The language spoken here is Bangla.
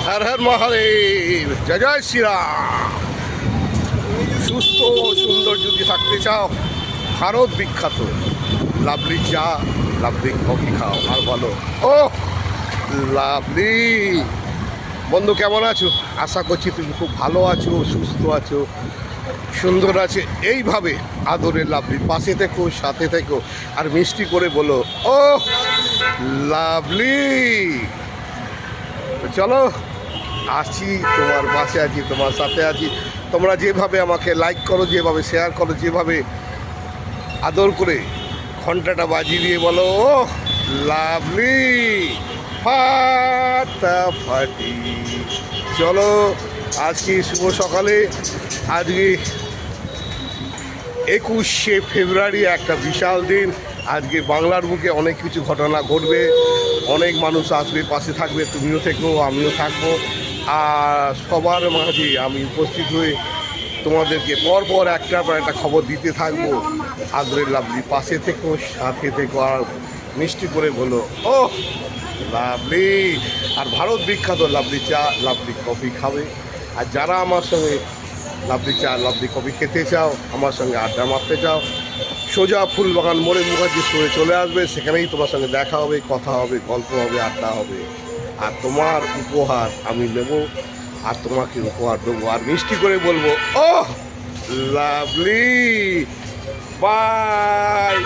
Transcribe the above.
হর হর মহাদেব, জয় জয় শ্রীরাম। সুস্থ ও সুন্দর যদি থাকতে চাও, ভারত বিখ্যাত লাভলি চা, লাভলি কফি খাও আর বলো ও লাভলি। বন্ধু কেমন আছো? আশা করছি তুমি খুব ভালো আছো, সুস্থ আছো, সুন্দর আছে। এইভাবে আদরের লাভলি পাশে থেকো, সাথে থেকো, আর মিষ্টি করে বলো ও লাভলি। চলো, আছি তোমার পাশে, আছি তোমার সাথে আছি। তোমরা যেভাবে আমাকে লাইক করো, যেভাবে শেয়ার করো, যেভাবে আদর করে ঘন্টাটা বাজিয়ে দিয়ে বলো ও লাভলি ফাটাফাটি। চলো, আজকে শুভ সকালে, আজকে 21শে ফেব্রুয়ারি, একটা বিশাল দিন। আজকে বাংলার বুকে অনেক কিছু ঘটনা ঘটবে, অনেক মানুষ আসবে, পাশে থাকবে, তুমিও থেকো, আমিও থাকবো। আর সবার মাঝে আমি উপস্থিত হয়ে তোমাদেরকে পরপর একটার পর একটা খবর দিতে থাকবো। আদরের লাভলি পাশে থেকো, সাথে থেকো, আর মিষ্টি করে বলো ও লাভলি। আর ভারত বিখ্যাত লাভলি চা, লাভলি কফি খাবে। আর যারা আমার সঙ্গে লাভলি চা, লাভলি কফি খেতে চাও, আমার সঙ্গে আড্ডা মারতে চাও, সোজা ফুলবাগান মোড়ে মুখার্জি স্টোরে চলে আসবে। সেখানেই তোমার সঙ্গে দেখা হবে, কথা হবে, গল্প হবে, আড্ডা হবে। আর তোমার উপহার আমি নেব, আর তোমাকে উপহার দেবো, আর মিষ্টি করে বলবো ও লাভলি। বাই।